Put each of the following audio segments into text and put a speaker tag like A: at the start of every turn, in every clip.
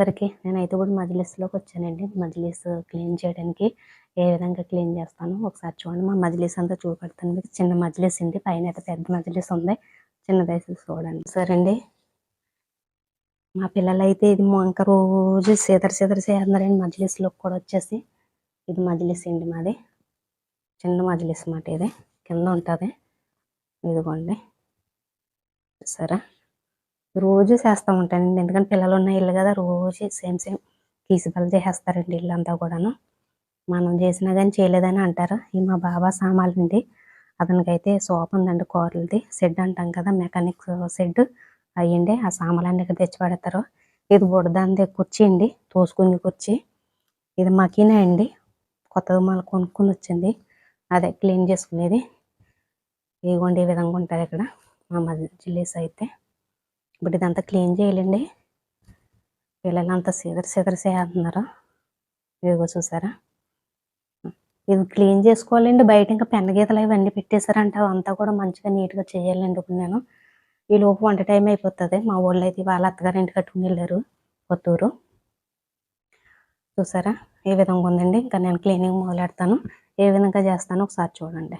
A: అందరికీ. నేనైతే కూడా మజ్లిస్‌లోకి వచ్చానండి. మజ్లిస్ క్లీన్ చేయడానికి ఏ విధంగా క్లీన్ చేస్తానో ఒకసారి చూడండి. మా మజ్లిస్ అంతా చూపెడతాను మీకు. చిన్న మజ్లిస్ అండి. పైన అయితే పెద్ద మజ్లిస్ ఉంది. చిన్నదైతే చూడండి. సరే అండి. మా పిల్లలైతే ఇది ఇంకా రోజు సీదర చేస్తున్నారండి మజ్లిస్‌లోకి కూడా వచ్చేసి. ఇది మజ్లిస్ అండి మాది. చిన్న మజ్లిస్ మాట ఇది. కింద ఉంటుంది. ఇదిగోండి. సరే రోజు చేస్తూ ఉంటానండి. ఎందుకంటే పిల్లలు ఉన్న ఇల్లు కదా, రోజు సేమ్ కీసుబలు చేసేస్తారండి ఇల్లంతా కూడాను. మనం చేసినా కానీ చేయలేదని అంటారు. ఈ మా బాబా సామాన్లండి. అతనికైతే సోప్ ఉందండి, కూరలది షెడ్ అంటాం కదా, మెకానిక్ షెడ్ అయ్యండి. ఆ సామాన్లన్నీ ఇక్కడ తెచ్చి పెడతారు. ఇది బుడదాంది కుర్చీ అండి, తోసుకుని కుర్చీ. ఇది మకీనే అండి, కొత్తగా మళ్ళీ కొనుక్కొని వచ్చింది. అదే క్లీన్ చేసుకునేది. ఇదిగోండి ఈ విధంగా ఉంటుంది ఇక్కడ మా మజ్లిస్ అయితే. ఇప్పుడు ఇదంతా క్లీన్ చేయాలండి. పిల్లలంతా సీదర చేస్తున్నారు. ఇదిగో చూసారా, ఇది క్లీన్ చేసుకోవాలండి. బయట ఇంకా పెన్న గీతలు ఇవన్నీ పెట్టేశారంట. అంతా కూడా మంచిగా నీట్గా చేయాలండి. ఇప్పుడు నేను ఈ లోపు వంట టైం అయిపోతుంది. మా వాళ్ళు అయితే వాళ్ళ అత్తగారింటి కట్టుకుని వెళ్ళారు కొత్తూరు. చూసారా ఏ విధంగా ఉందండి. ఇంకా నేను క్లీనింగ్ మొదలెడతాను. ఏ విధంగా చేస్తానో ఒకసారి చూడండి.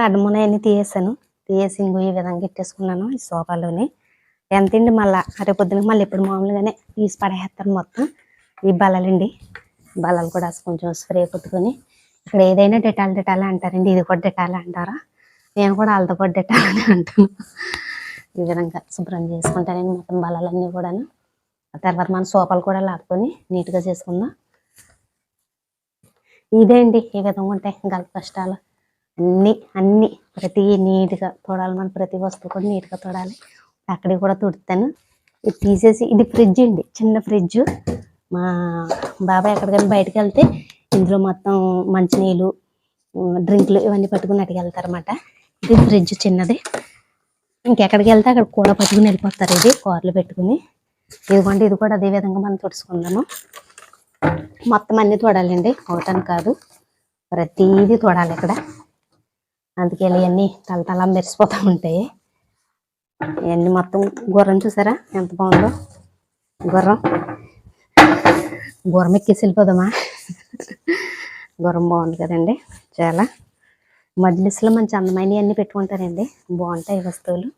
A: అడ్డమునయన్ని తీసేసాను. తీసేసి ఇంకో ఈ విధంగా ఇట్టేసుకున్నాను ఈ సోఫాలోని. ఎంతండి మళ్ళీ రేపు పొద్దున మళ్ళీ ఇప్పుడు మామూలుగానే తీసి పడేస్తాను మొత్తం. ఈ బల్లలండి, బల్లలు కూడా కొంచెం స్ప్రే కొట్టుకొని. ఇక్కడ ఏదైనా డెటాల్ అంటారండి. ఇది కూడా డెటాల్ అంటారా? నేను కూడా వాళ్ళతో కూడా డెటాల్ అని అంటాను. ఈ విధంగా శుభ్రం చేసుకుంటానండి మొత్తం బల్లలన్నీ కూడాను. ఆ తర్వాత మన సోఫాలు కూడా లాక్కొని నీట్గా చేసుకుందాం. ఇదే అండి ఈ విధంగా ఉంటాయి గల్ప కష్టాలు. అన్నీ ప్రతి నీట్గా తోడాలి. మన ప్రతి వస్తువు కూడా నీట్గా తోడాలి. అక్కడికి కూడా తుడుతాను. ఇది తీసేసి, ఇది ఫ్రిడ్జ్ అండి, చిన్న ఫ్రిడ్జ్. మా బాబాయ్ ఎక్కడికైనా బయటకు వెళ్తే ఇందులో మొత్తం మంచినీళ్ళు, డ్రింకులు ఇవన్నీ పట్టుకుని అటుకు వెళ్తారన్నమాట. ఇది ఫ్రిడ్జ్ చిన్నది. ఇంకెక్కడికి వెళ్తే అక్కడ కూర పట్టుకుని వెళ్ళిపోతారు. ఇది కూరలు పెట్టుకుని. ఇదిగోండి ఇది కూడా అదే విధంగా మనం తుడుచుకుందాము. మొత్తం అన్నీ తోడాలండి, ఒకటని కాదు, ప్రతిదీ తోడాలి ఇక్కడ. అందుకే ఇవన్నీ తలతలా మెరిసిపోతూ ఉంటాయి. ఇవన్నీ మొత్తం. గుర్రం చూసారా ఎంత బాగుందో. గుర్రం ఎక్కేసి వెళ్ళిపోదామా? గుర్రం బాగుంది కదండి చాలా. మజ్లిస్లో మంచి అందమైనవి అన్నీ పెట్టుకుంటారండి, బాగుంటాయి వస్తువులు.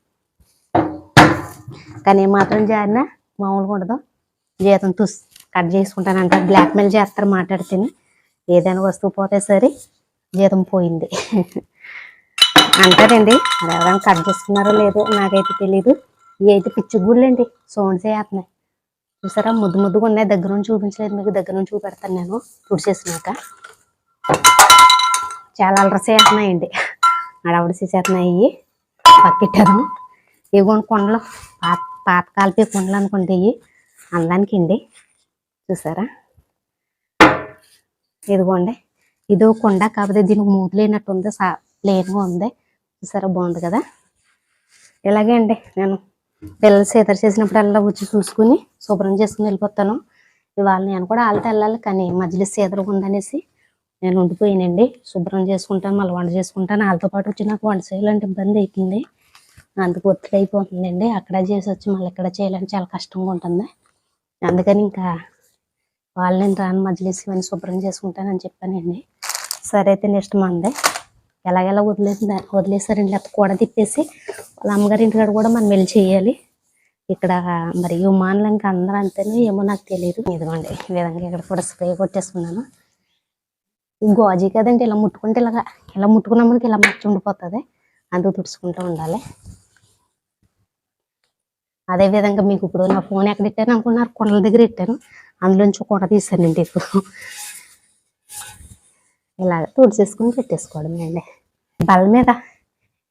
A: కానీ ఏమాత్రం జారినా మామూలుగా ఉండదు. జీతం కట్ చేసుకుంటానంట. బ్లాక్మెయిల్ చేస్తారు మాట్లాడితేనే. ఏదైనా వస్తువు పోతే సరే జీతం పోయింది అంటారండి. అది ఎవరైనా కట్ చేసుకున్నారో లేదో నాకైతే తెలీదు. ఇవి అయితే పిచ్చి గుళ్ళండి, సౌండ్ చేస్తున్నాయి. చూసారా ముద్దుగా ఉన్నాయి. దగ్గర నుంచి చూపించలేదు మీకు, దగ్గర నుంచి చూపెడతాను నేను తుడిచేసినాక. చాలా అలర చేస్తున్నాయండి, అడవుడు చేస్తున్నాయి. పక్కిట్టాను. ఇవి కొండలు, పాత కాలిపే కొండలు అనుకుంటే ఇవి అందానికి అండి. చూసారా ఇదిగోండి, ఇదో కొండ, కాకపోతే దీనికి మూతి లేనట్టు ఉంది, ప్లేన్గా ఉంది. చూసారా బాగుంది కదా. ఇలాగే అండి నేను పిల్లలు సీతర చేసినప్పుడల్లా వచ్చి చూసుకుని శుభ్రం చేసుకుని వెళ్ళిపోతాను. ఇవాళ నేను కూడా వాళ్ళతో వెళ్ళాలి, కానీ మధ్యలో సీతర ఉందనేసి నేను ఉండిపోయానండి. శుభ్రం చేసుకుంటాను, మళ్ళీ వంట చేసుకుంటాను. వాళ్ళతో పాటు వచ్చి నాకు వంట చేయాలంటే ఇబ్బంది అవుతుంది. అందుకు ఒత్తిడి అయిపోతుందండి. అక్కడ చేసి వచ్చి మళ్ళీ ఇక్కడ చేయాలంటే చాలా కష్టంగా ఉంటుంది. అందుకని ఇంకా వాళ్ళు నేను రాను, మజ్లిస్ ఇవన్నీ శుభ్రం చేసుకుంటానని చెప్పానండి. సరే అయితే నెక్స్ట్ మందే ఎలాగెలా వదిలేసారండి. లేకపోతే కూడా తిప్పేసి వాళ్ళ అమ్మగారి ఇంటికాడ కూడా మనం వెళ్ళి చేయాలి. ఇక్కడ మరి యుమానులు ఇంకా అందరూ అంతేనే ఏమో నాకు తెలియదు. ఇదిగోండి ఈ విధంగా ఇక్కడ కూడా స్ప్రే కొట్టేసుకున్నాను. గోజీ కదండి, ఇలా ముట్టుకుంటే ఇలా ముట్టుకున్నప్పటికి ఇలా మచ్చ ఉండిపోతుంది. అందుకు తుడుచుకుంటూ ఉండాలి. అదేవిధంగా మీకు ఇప్పుడు నా ఫోన్ ఎక్కడ ఇట్టాను అనుకున్నారు, కొండల దగ్గర ఇట్టాను. అందులోంచి కొండ తీసానండి. ఇప్పుడు ఇలాగ తుడిచేసుకుని పెట్టేసుకోవడం అండి. బల్ల మీద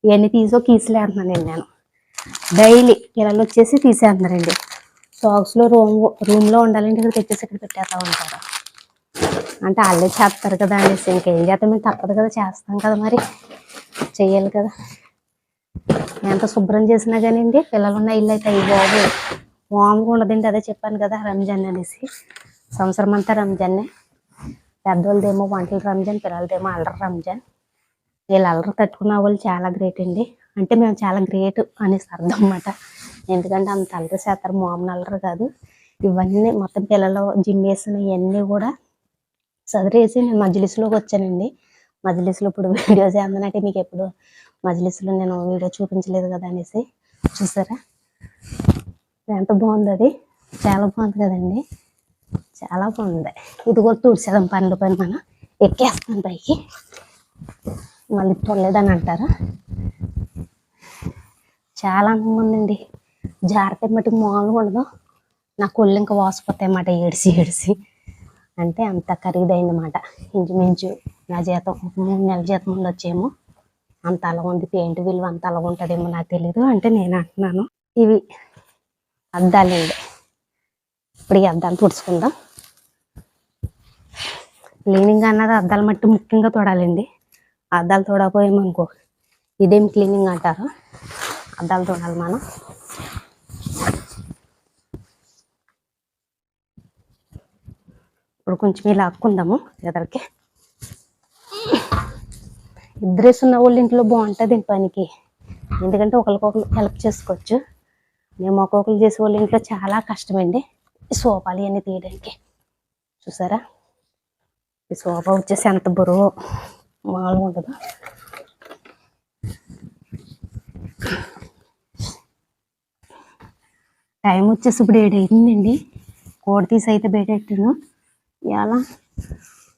A: ఇవన్నీ కీసులే అంటున్నానండి నేను. డైలీ పిల్లలు వచ్చేసి తీసేస్తున్నారండి. సాక్స్లో రూమ్లో ఉండాలంటే ఇక్కడ తెచ్చేసి ఇక్కడ పెట్టేస్తూ ఉంటారు. అంటే వాళ్ళే చేస్తారు కదా అనేసి ఇంకేం చేస్తాం, మేము తప్పదు కదా, చేస్తాం కదా, మరి చెయ్యాలి కదా. ఎంత శుభ్రం చేసినా కానివ్వండి, పిల్లలు ఉన్న ఇల్లు అయితే బాబు మామూలుగా ఉండదండి. అదే చెప్పాను కదా, రంజాన్ అనేసి. సంవత్సరం అంతా రంజాన్నే. పెద్దవాళ్ళదేమో వంటలు రంజాన్, పిల్లలదేమో అల్లరి రంజాన్. వీళ్ళు అల్లరి తట్టుకున్న వాళ్ళు చాలా గ్రేట్ అండి. అంటే మేము చాలా గ్రేట్ అనేసి అర్థం అన్నమాట. ఎందుకంటే అంత అల్లరి చేస్తారు, మామూలు అల్లరి కాదు. ఇవన్నీ మొత్తం పిల్లలు జిమ్ వేసిన ఇవన్నీ కూడా సదిరేసి నేను మజ్లిస్లోకి వచ్చానండి. మజ్లిస్లో ఇప్పుడు వీడియో చేద్దానంటే మీకు ఎప్పుడు మజ్లిస్లో నేను వీడియో చూపించలేదు కదా అనేసి. చూసారా ఎంత బాగుంది, అది చాలా బాగుంది కదండి, చాలా బాగుంది. ఇది కూడా తుడిసేదాం పనులు పని మనం ఎక్కేస్తాను పైకి, మళ్ళీ తొలేదని అంటారు. చాలా అందంగా ఉందండి. జాగ్రత్త మట్టుకు మామూలుగా ఉండదు. నా కొళ్ళు ఇంకా వాసిపోతాయి అన్నమాట ఏడిసి ఏడిసి. అంటే అంత ఖరీదైందన్నమాట. ఇంచుమించు నా జీతం 3 నెలల జీతం ఉండొచ్చేమో, అంత అలాగ ఉంది. పెయింట్ విలువ అంత అలాగ ఉంటుందేమో నాకు తెలీదు. అంటే నేను అంటున్నాను. ఇవి అద్దాలండి. ఇప్పుడు ఈ అద్దాలు తుడుచుకుందాం. క్లీనింగ్ అన్నది అద్దాలు మట్టి ముఖ్యంగా తోడాలండి. అద్దాలు తోడకపోయామనుకో ఇదేం క్లీనింగ్ అంటారు. అద్దాలు తోడాలి మనం. ఇప్పుడు కొంచెం ఇలా ఆక్కుందాము ఎదరికి. ఇద్దరేసున్న వాళ్ళ ఇంట్లో బాగుంటుంది పనికి, ఎందుకంటే ఒకరికొకరు హెల్ప్ చేసుకోవచ్చు. మేము ఒక్కొక్కరు చేసే వాళ్ళ ఇంట్లో చాలా కష్టమండి ఈ సోఫాలు ఇవన్నీ తీయడానికి. చూసారా ఈ సోఫా వచ్చేసి ఎంత బరువు మామూలుగా ఉండదు. టైం వచ్చేసి ఇప్పుడు 7 అయిందండి. కోడ తీసి అయితే బయటెట్టాను. ఇలా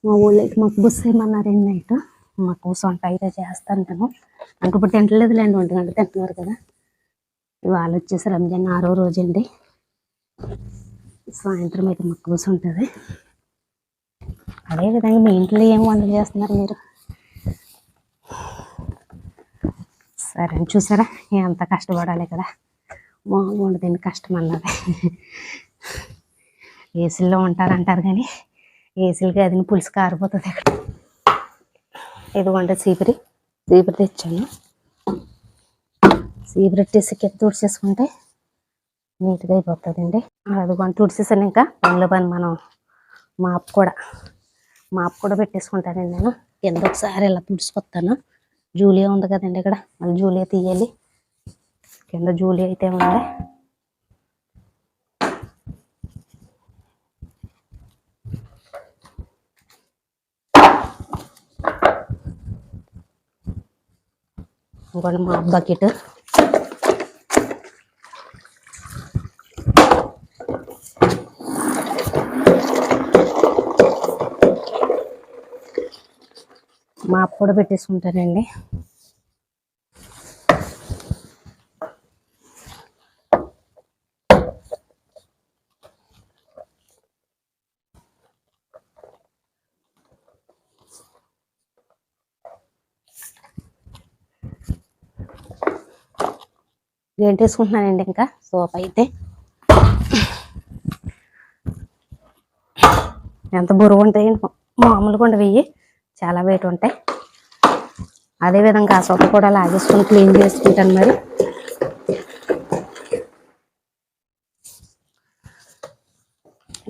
A: మా ఊళ్ళో అయితే మాకు బుస్ ఏమన్నారండి నైట్. మాకు సొంత అయితే చేస్తాను నేను. అంటే ఇప్పుడు తింటలేదులేండి, 1 గంట తింటున్నారు కదా. ఇవాళ వచ్చేసి రంజాన్ 6వ రోజు అండి. సాయంత్రం అయితే మాకు బుస్ ఉంటుంది. అదేవిధంగా మీ ఇంట్లో ఏం వంటలు చేస్తున్నారు మీరు? సరే చూసారా ఎంత కష్టపడాలి కదా, మామూలు ఉండదండి కష్టం అన్నది. ఏసీల్లో ఉంటారంటారు కానీ ఏసీలకి అది పులుసు కారిపోతుంది ఇక్కడ. ఇదిగోండి చీపిరి తెచ్చాను. చీపిరి వచ్చేసి కింద తుడిచేసుకుంటే నీట్గా అయిపోతుందండి. అదిగోండి తుడిచేసాను. ఇంకా పనిలో పని మనం మాప్ కూడా పెట్టేసుకుంటానండి నేను. కింద ఒకసారి ఇలా తుడుచుకొస్తాను. జూలియా ఉంది కదండి ఇక్కడ, మళ్ళీ జూలియా తీయాలి. కింద జూలియా అయితే ఉంది. ఇంకోటి మా బకెట్. మాప్ కూడా పెట్టేసుకుంటానండి. గెంటేసుకుంటున్నానండి. ఇంకా సోఫా అయితే ఎంత బరువు ఉంటాయి, మామూలుగా ఉండవు, చాలా వెయిట్ ఉంటాయి. అదేవిధంగా ఆ సోఫా కూడా లాగేసుకొని క్లీన్ చేసుకుంటాను. మరి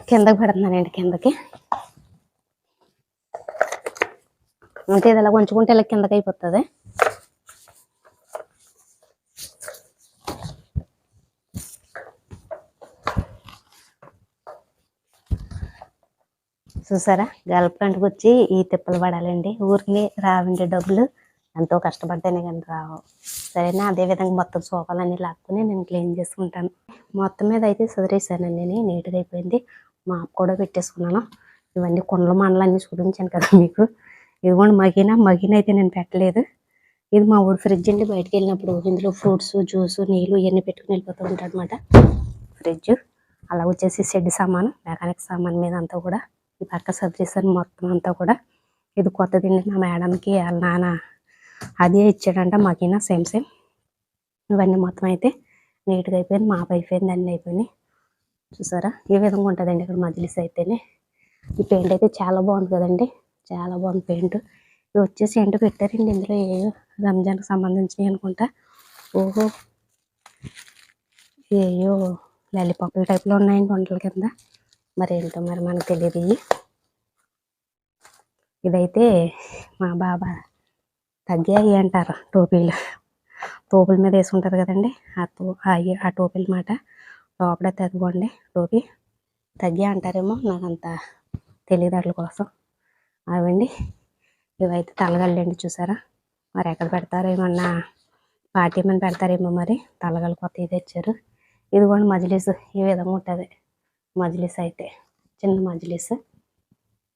A: కిందకి పెడుతున్నానండి. కిందకి అంటే ఇది ఇలా ఉంచుకుంటే ఇలా కిందకి అయిపోతుంది. చూసారా గర్ల్ ఫ్రెండ్కి వచ్చి ఈ తిప్పలు పడాలండి. ఊరికి రావండి డబ్బులు, ఎంతో కష్టపడితేనే కానీ రావు. సరేనా, అదేవిధంగా మొత్తం సోఫాలన్నీ లాక్కుని నేను క్లీన్ చేసుకుంటాను. మొత్తం మీద అయితే సదిరేసానండి. నేను నీట్గా అయిపోయింది. మాప్ కూడా పెట్టేసుకున్నాను. ఇవన్నీ కుండల మండలన్నీ చూపించాను కదా మీకు. ఇదిగోండి మగిన అయితే నేను పెట్టలేదు. ఇది మా ఊడు ఫ్రిడ్జ్ అండి. బయటకు వెళ్ళినప్పుడు ఇందులో ఫ్రూట్స్, జ్యూస్, నీళ్ళు ఇవన్నీ పెట్టుకుని వెళ్ళిపోతూ ఉంటాడు అనమాట ఫ్రిడ్జ్. అలా వచ్చేసి షెడ్ సామాను, మెకానిక్ సామాన్ మీద అంతా కూడా ఈ పక్క సర్దేశాను మొత్తం అంతా కూడా. ఇది కొత్తదండి. మా మేడంకి వాళ్ళ నాన్న అదే ఇచ్చాడంట మగిన సేమ్. ఇవన్నీ మొత్తం అయితే నీట్గా అయిపోయింది. మాప్ అయిపోయింది, అన్నీ అయిపోయినాయి. చూసారా ఈ విధంగా ఉంటుందండి ఇక్కడ మజ్లిస్ అయితేనే. ఈ పెయింట్ అయితే చాలా బాగుంది కదండి, చాలా బాగుంది పెయింట్. ఇవి వచ్చేసి ఏంటో పెట్టారండి ఇందులో, ఏ రంజాన్కి సంబంధించినవి అనుకుంటా. ఓహో ఏయో లాలీపాప్ల టైప్లో ఉన్నాయండి వంటల కింద. మరి ఏంటో మరి మనకు తెలియదు. ఇదైతే మా బాబా తగ్గాయి అంటారు, టోపుల మీద వేసుకుంటారు కదండి, ఆ టోపీల మాట. లోపల తెగబండి టోపీ. తగ్గి అంటారేమో, నాకు అంత తెలియదు వాటి కోసం. అవండి ఇవైతే తలగళ్ళండి, చూసారా? మరి ఎక్కడ పెడతారో, ఏమన్నా పార్టీ ఏమన్నా పెడతారేమో మరి. తలగలు కొత్తవి తెచ్చారు. ఇదిగోండి మజ్లిస్ ఈ విధంగా ఉంటుంది. మజ్లిస్ అయితే చిన్న మజ్లిస్.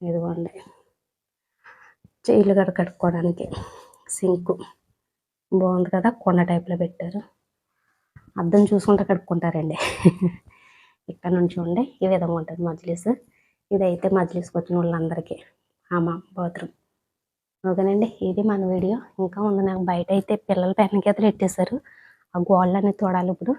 A: ఇదిగోండి ఇల్లు కడుక్కోవడానికి సింకు బాగుంది కదా, కొండ టైప్లో పెట్టారు. అద్దం చూసుకుంటూ కడుక్కుంటారండి. ఇక్కడ నుంచి ఉండే ఈ విధంగా ఉంటుంది మజ్లిస్. ఇదైతే మజ్లిస్కి వచ్చిన వాళ్ళందరికీ బాత్రూమ్. ఓకేనండి, ఇది మన వీడియో. ఇంకా ఉంది, నాకు బయట అయితే పిల్లలు పెన్ గీతలు పెట్టేశారు. ఆ గోళ్ళని తోడాలి ఇప్పుడు.